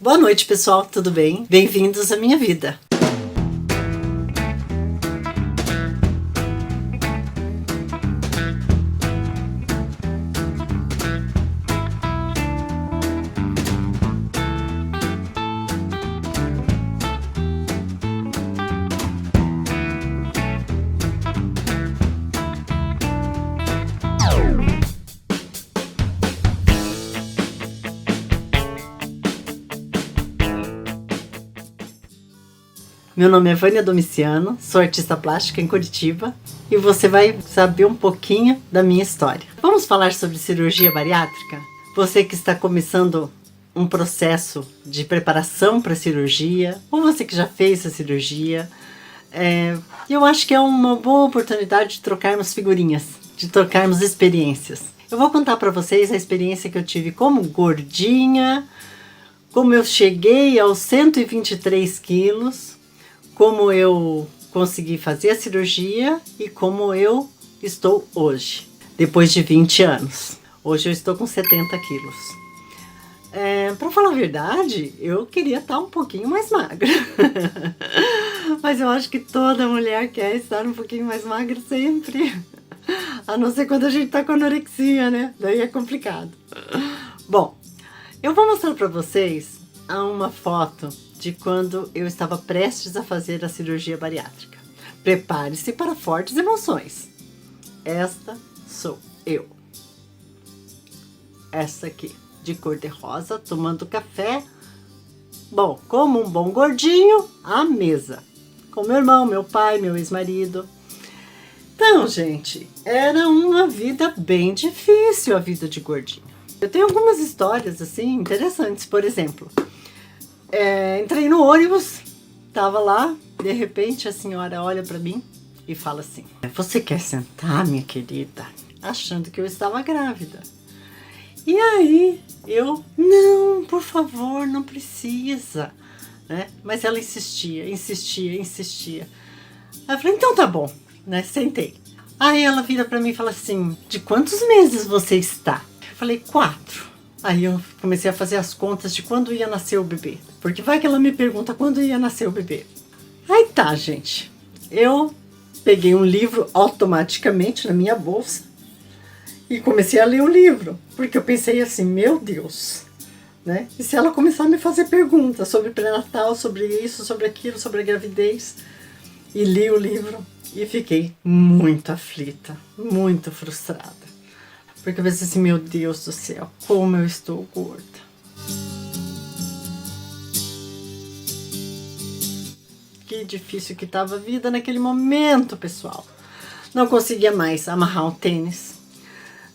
Boa noite, pessoal, tudo bem? Bem-vindos à minha vida. Meu nome é Vânia Domiciano, sou artista plástica em Curitiba e você vai saber um pouquinho da minha história. Vamos falar sobre cirurgia bariátrica? Você que está começando um processo de preparação para a cirurgia, ou você que já fez a cirurgia, eu acho que é uma boa oportunidade de trocarmos figurinhas, de trocarmos experiências. Eu vou contar para vocês a experiência que eu tive como gordinha, como eu cheguei aos 123 quilos, como eu consegui fazer a cirurgia e como eu estou hoje, depois de 20 anos. Hoje eu estou com 70 quilos. Para falar a verdade, eu queria estar um pouquinho mais magra. Mas eu acho que toda mulher quer estar um pouquinho mais magra sempre. A não ser quando a gente tá com anorexia, né? Daí é complicado. Bom, eu vou mostrar para vocês uma foto de quando eu estava prestes a fazer a cirurgia bariátrica. Prepare-se para fortes emoções. Esta sou eu. Essa aqui, de cor de rosa, tomando café. Bom, como um bom gordinho, à mesa. Com meu irmão, meu pai, meu ex-marido. Então, gente, era uma vida bem difícil, a vida de gordinho. Eu tenho algumas histórias, assim, interessantes. Por exemplo, entrei no ônibus, tava lá, de repente a senhora olha pra mim e fala assim: "Você quer sentar, minha querida?" Achando que eu estava grávida. E aí eu, não, por favor, não precisa, né? Mas ela insistia. Aí eu falei, então tá bom, né? Sentei. Aí ela vira pra mim e fala assim: "De quantos meses você está?" Eu falei, 4. Aí eu comecei a fazer as contas de quando ia nascer o bebê. Porque vai que ela me pergunta quando ia nascer o bebê. Aí tá, gente. Eu peguei um livro automaticamente na minha bolsa e comecei a ler o livro. Porque eu pensei assim, meu Deus, né? E se ela começar a me fazer perguntas sobre pré-natal, sobre isso, sobre aquilo, sobre a gravidez? E li o livro e fiquei muito aflita, muito frustrada. Porque eu pensei assim, meu Deus do céu, como eu estou gorda. Que difícil que estava a vida naquele momento, pessoal. Não conseguia mais amarrar o tênis.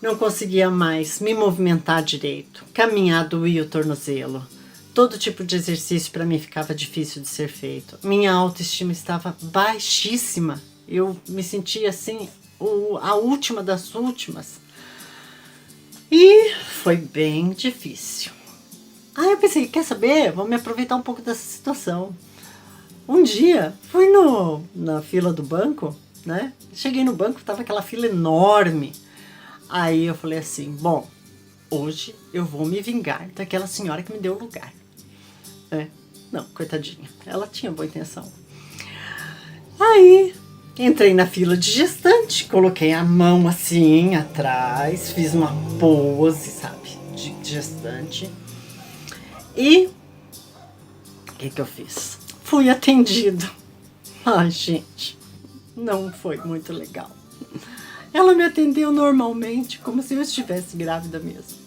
Não conseguia mais me movimentar direito. Caminhar doía o tornozelo. Todo tipo de exercício para mim ficava difícil de ser feito. Minha autoestima estava baixíssima. Eu me sentia assim, a última das últimas. E foi bem difícil. Aí eu pensei, quer saber? Vou me aproveitar um pouco dessa situação. Um dia, fui na fila do banco, né? Cheguei no banco, tava aquela fila enorme. Aí eu falei assim, bom, hoje eu vou me vingar daquela senhora que me deu o lugar. Não, coitadinha, ela tinha boa intenção. Aí entrei na fila de gestante, coloquei a mão assim atrás, fiz uma pose, sabe, de gestante. E o que eu fiz? Fui atendido. Ai, gente, não foi muito legal. Ela me atendeu normalmente, como se eu estivesse grávida mesmo.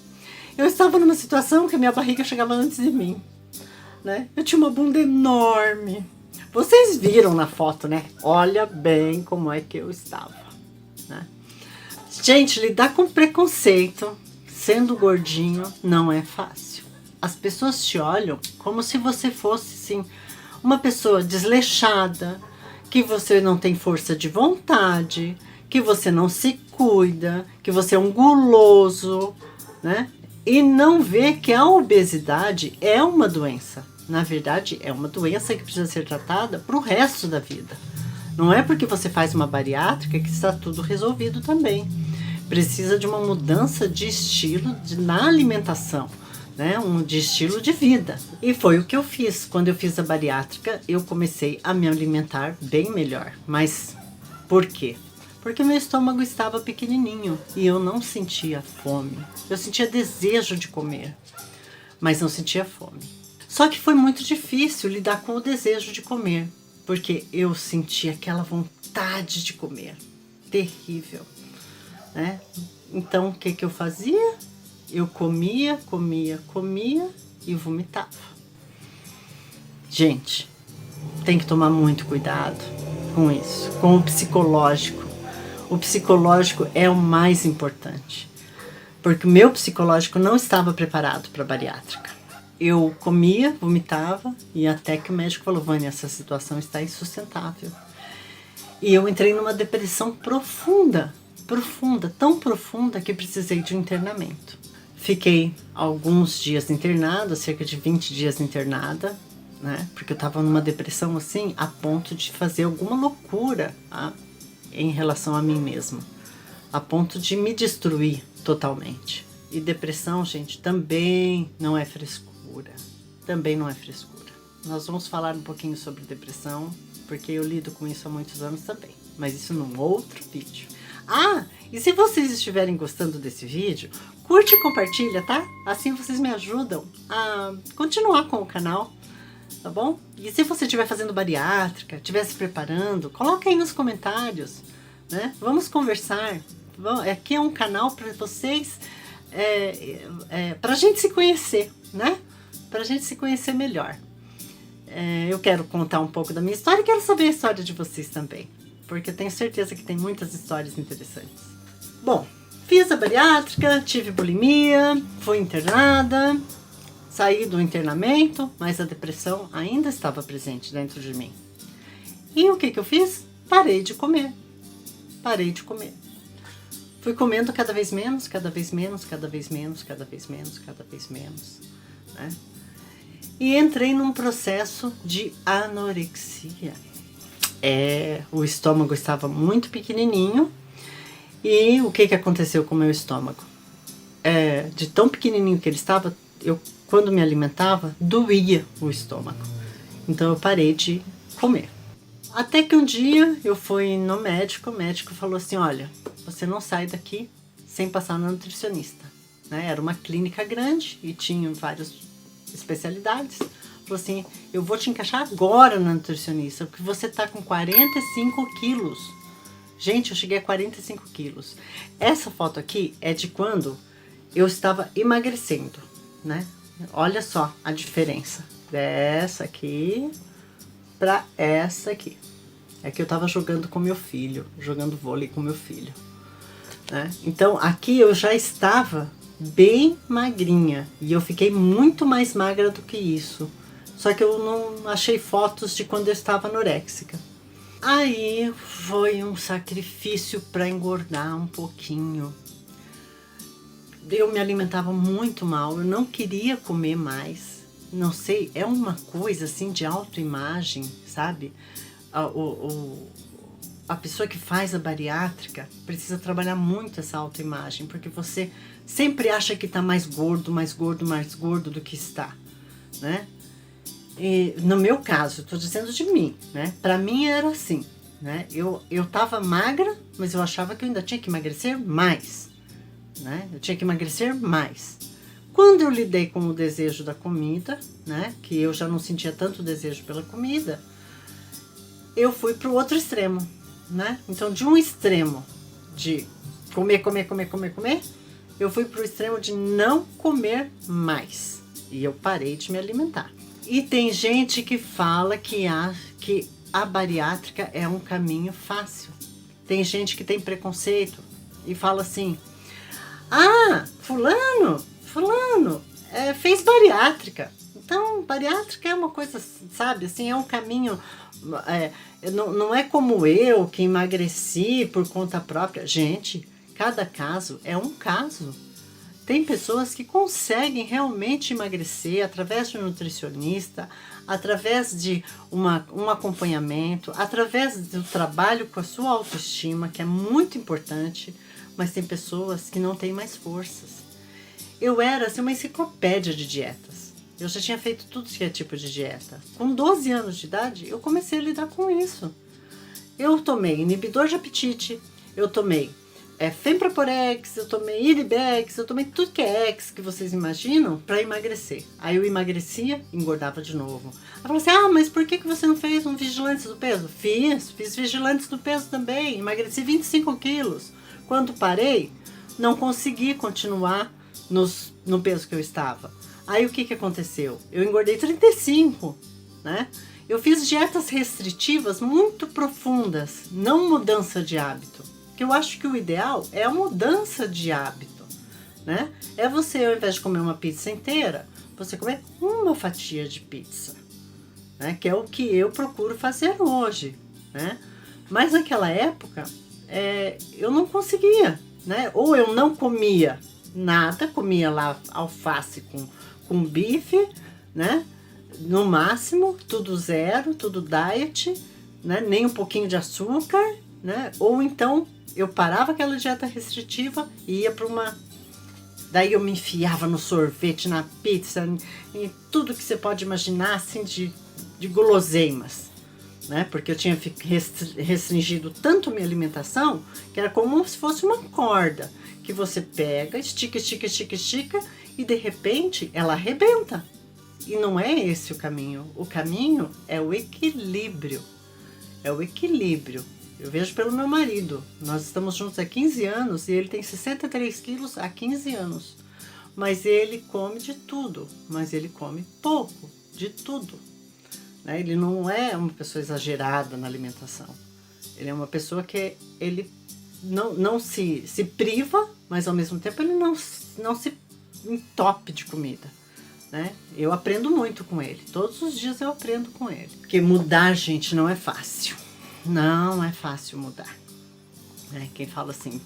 Eu estava numa situação que a minha barriga chegava antes de mim, né? Eu tinha uma bunda enorme. Vocês viram na foto, né? Olha bem como é que eu estava, né? Gente, lidar com preconceito sendo gordinho não é fácil. As pessoas te olham como se você fosse, sim, uma pessoa desleixada, que você não tem força de vontade, que você não se cuida, que você é um guloso, né? E não vê que a obesidade é uma doença. Na verdade, é uma doença que precisa ser tratada para o resto da vida. Não é porque você faz uma bariátrica que está tudo resolvido também. Precisa de uma mudança de estilo na alimentação. né? De estilo de vida. E foi o que eu fiz. Quando eu fiz a bariátrica, eu comecei a me alimentar bem melhor. Mas por quê? Porque meu estômago estava pequenininho e eu não sentia fome. Eu sentia desejo de comer, mas não sentia fome. Só que foi muito difícil lidar com o desejo de comer, porque eu sentia aquela vontade de comer. Terrível, né? Então, o que eu fazia? Eu comia e vomitava. Gente, tem que tomar muito cuidado com isso, com o psicológico. O psicológico é o mais importante, porque o meu psicológico não estava preparado para a bariátrica. Eu comia, vomitava, e até que o médico falou: Vânia, essa situação está insustentável. E eu entrei numa depressão profunda, tão profunda que precisei de um internamento. Fiquei alguns dias internada, cerca de 20 dias internada, né? Porque eu estava numa depressão assim, a ponto de fazer alguma loucura em relação a mim mesma, a ponto de me destruir totalmente. E depressão, gente, também não é frescura. Também não é frescura. Nós vamos falar um pouquinho sobre depressão, porque eu lido com isso há muitos anos também. Mas isso num outro vídeo. E se vocês estiverem gostando desse vídeo, curte e compartilha, tá? Assim vocês me ajudam a continuar com o canal, tá bom? E se você estiver fazendo bariátrica, estiver se preparando, coloca aí nos comentários, né? Vamos conversar. Aqui é um canal para vocês, para a gente se conhecer, né? Para a gente se conhecer melhor. Eu quero contar um pouco da minha história e quero saber a história de vocês também, porque eu tenho certeza que tem muitas histórias interessantes. Bom, fiz a bariátrica, tive bulimia, fui internada, saí do internamento, mas a depressão ainda estava presente dentro de mim. E o que eu fiz? Parei de comer. Fui comendo cada vez menos, né? E entrei num processo de anorexia. O estômago estava muito pequenininho. E o que aconteceu com o meu estômago? De tão pequenininho que ele estava, quando me alimentava, doía o estômago. Então eu parei de comer. Até que um dia eu fui no médico, o médico falou assim: olha, você não sai daqui sem passar na nutricionista, né? Era uma clínica grande e tinha várias especialidades. Falou assim: eu vou te encaixar agora na nutricionista, porque você tá com 45 quilos. Gente, eu cheguei a 45 quilos. Essa foto aqui é de quando eu estava emagrecendo, né? Olha só a diferença dessa aqui para essa aqui. É que eu tava jogando com meu filho, jogando vôlei com meu filho, né? Então aqui eu já estava bem magrinha e eu fiquei muito mais magra do que isso. Só que eu não achei fotos de quando eu estava anoréxica. Aí foi um sacrifício para engordar um pouquinho. Eu me alimentava muito mal, eu não queria comer mais. Não sei, é uma coisa assim de autoimagem, sabe? A pessoa que faz a bariátrica precisa trabalhar muito essa autoimagem, porque você sempre acha que está mais gordo do que está, né? E no meu caso, estou dizendo de mim, né? Para mim era assim, né? Eu tava magra, mas eu achava que eu ainda tinha que emagrecer mais, né? Eu tinha que emagrecer mais. Quando eu lidei com o desejo da comida, né? Que eu já não sentia tanto desejo pela comida, eu fui para o outro extremo, né? Então, de um extremo de comer, eu fui para o extremo de não comer mais. E eu parei de me alimentar. E tem gente que fala que a bariátrica é um caminho fácil. Tem gente que tem preconceito e fala assim: fulano fez bariátrica. Então, bariátrica é uma coisa, sabe, assim, é um caminho, não é como eu que emagreci por conta própria. Gente, cada caso é um caso. Tem pessoas que conseguem realmente emagrecer através de um nutricionista, através de um acompanhamento, através do trabalho com a sua autoestima, que é muito importante, mas tem pessoas que não têm mais forças. eu era assim, uma enciclopédia de dietas. Eu já tinha feito tudo que é tipo de dieta. Com 12 anos de idade, eu comecei a lidar com isso. Eu tomei inibidor de apetite, eu tomei Fempraporex, eu tomei Iribex, eu tomei tudo que é X que vocês imaginam para emagrecer. Aí eu emagrecia e engordava de novo. Aí falou assim, mas por que você não fez um Vigilantes do Peso? Fiz Vigilantes do Peso também, emagreci 25 quilos. Quando parei, não consegui continuar no peso que eu estava. Aí o que aconteceu? Eu engordei 35, né? Eu fiz dietas restritivas muito profundas, não mudança de hábito. Porque eu acho que o ideal é a mudança de hábito, né? É você, ao invés de comer uma pizza inteira, você comer uma fatia de pizza, né? Que é o que eu procuro fazer hoje, né? Mas naquela época, eu não conseguia, né? Ou eu não comia nada, comia lá alface com bife, né? No máximo, tudo zero, tudo diet, né? Nem um pouquinho de açúcar, né? Ou então eu parava aquela dieta restritiva e ia para uma... Daí eu me enfiava no sorvete, na pizza, em tudo que você pode imaginar, assim, de guloseimas, né? Porque eu tinha restringido tanto minha alimentação que era como se fosse uma corda que você pega, estica, estica, estica, estica e de repente ela arrebenta. E não é esse o caminho. O caminho é o equilíbrio. É o equilíbrio. Eu vejo pelo meu marido. Nós estamos juntos há 15 anos e ele tem 63 quilos há 15 anos. Mas ele come de tudo. Mas ele come pouco de tudo. Né? Ele não é uma pessoa exagerada na alimentação. Ele é uma pessoa que ele não se priva, mas ao mesmo tempo ele não se entope de comida. Né? Eu aprendo muito com ele. Todos os dias eu aprendo com ele. Porque mudar, gente, não é fácil. Não é fácil mudar. Né? Quem fala assim,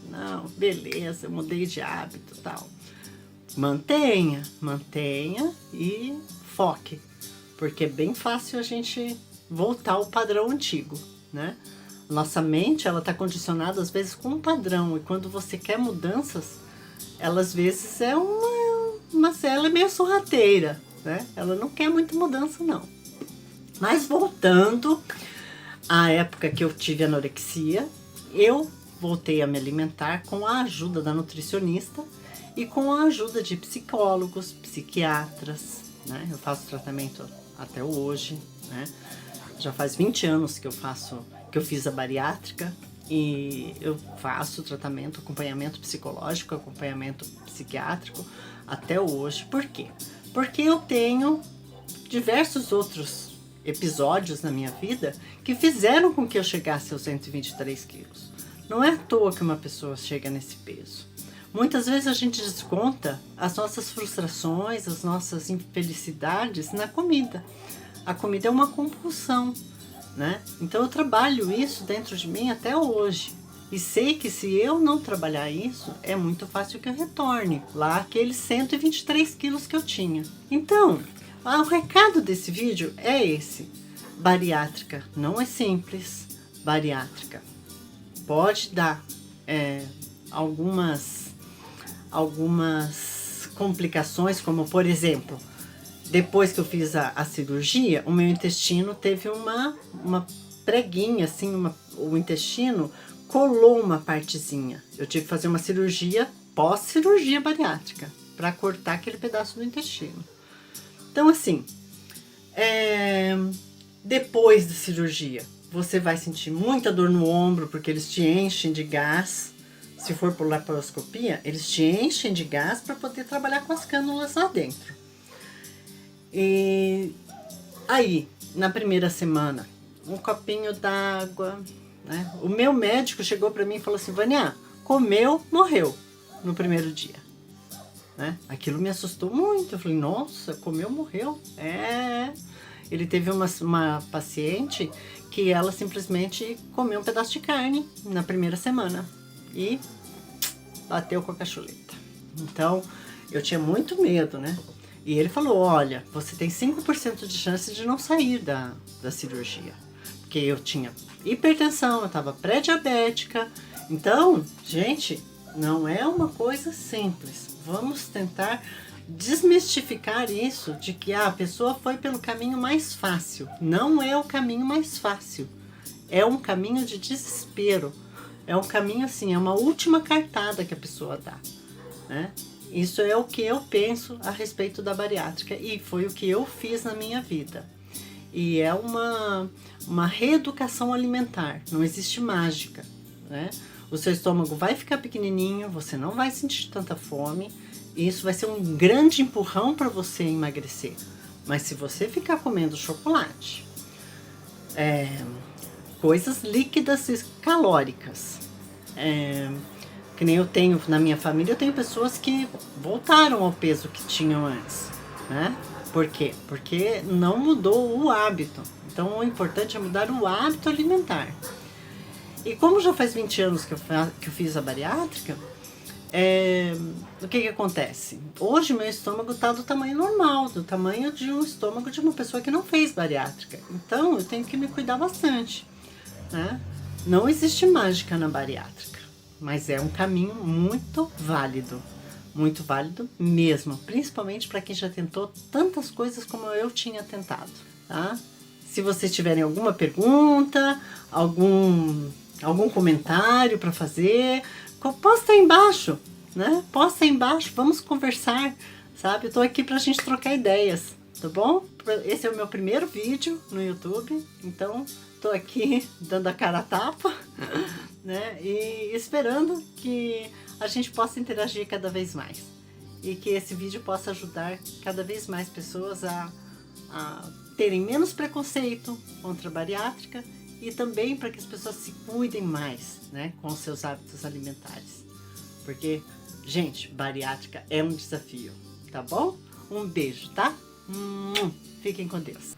não, beleza, eu mudei de hábito e tal. Mantenha e foque. Porque é bem fácil a gente voltar ao padrão antigo, né? Nossa mente, ela tá condicionada às vezes com um padrão. E quando você quer mudanças, ela às vezes ela é meio sorrateira, né? Ela não quer muita mudança, não. Mas voltando à época que eu tive anorexia, eu voltei a me alimentar com a ajuda da nutricionista e com a ajuda de psicólogos, psiquiatras, né? Eu faço tratamento até hoje, né? Já faz 20 anos que eu fiz a bariátrica e eu faço tratamento, acompanhamento psicológico, acompanhamento psiquiátrico até hoje. Por quê? Porque eu tenho diversos outros episódios na minha vida que fizeram com que eu chegasse aos 123 quilos. Não é à toa que uma pessoa chega nesse peso. Muitas vezes a gente desconta as nossas frustrações, as nossas infelicidades na comida. A comida é uma compulsão, né? Então eu trabalho isso dentro de mim até hoje. E sei que se eu não trabalhar isso, é muito fácil que eu retorne lá aqueles 123 quilos que eu tinha. Então, o recado desse vídeo é esse. Bariátrica não é simples. Bariátrica pode dar algumas complicações, como por exemplo, depois que eu fiz a cirurgia, o meu intestino teve uma preguinha, assim, o intestino colou uma partezinha. Eu tive que fazer uma cirurgia, pós-cirurgia bariátrica, para cortar aquele pedaço do intestino. Então, assim, depois da cirurgia, você vai sentir muita dor no ombro, porque eles te enchem de gás. Se for por laparoscopia, eles te enchem de gás para poder trabalhar com as cânulas lá dentro. E aí, na primeira semana, um copinho d'água, né? O meu médico chegou para mim e falou assim, Vânia, comeu, morreu no primeiro dia. Né? Aquilo me assustou muito. Eu falei, nossa, comeu, morreu? Ele teve uma paciente que ela simplesmente comeu um pedaço de carne na primeira semana e bateu com a cachuleta. Então, eu tinha muito medo, né? E ele falou, olha, você tem 5% de chance de não sair da cirurgia. Porque eu tinha hipertensão, eu estava pré-diabética. Então, gente, não é uma coisa simples. vamos tentar desmistificar isso de que a pessoa foi pelo caminho mais fácil. Não é o caminho mais fácil. É um caminho de desespero. É um caminho assim, é uma última cartada que a pessoa dá, né? Isso é o que eu penso a respeito da bariátrica e foi o que eu fiz na minha vida. E é uma reeducação alimentar, não existe mágica, né? O seu estômago vai ficar pequenininho, você não vai sentir tanta fome, e isso vai ser um grande empurrão para você emagrecer. Mas se você ficar comendo chocolate, coisas líquidas e calóricas, que nem eu tenho na minha família, eu tenho pessoas que voltaram ao peso que tinham antes, né? Por quê? Porque não mudou o hábito. Então, o importante é mudar o hábito alimentar. E como já faz 20 anos que eu fiz a bariátrica, o que acontece? Hoje, meu estômago está do tamanho normal, do tamanho de um estômago de uma pessoa que não fez bariátrica. Então, eu tenho que me cuidar bastante, né? Não existe mágica na bariátrica, mas é um caminho muito válido mesmo, principalmente para quem já tentou tantas coisas como eu tinha tentado, tá? Se vocês tiverem alguma pergunta, algum comentário para fazer, posta aí embaixo, né? Posta aí embaixo, vamos conversar, sabe? Eu tô aqui pra gente trocar ideias, tá bom? Esse é o meu primeiro vídeo no YouTube, então tô aqui dando a cara a tapa, né? E esperando que a gente possa interagir cada vez mais. E que esse vídeo possa ajudar cada vez mais pessoas a terem menos preconceito contra a bariátrica e também para que as pessoas se cuidem mais, né, com os seus hábitos alimentares. Porque, gente, bariátrica é um desafio, tá bom? Um beijo, tá? Fiquem com Deus.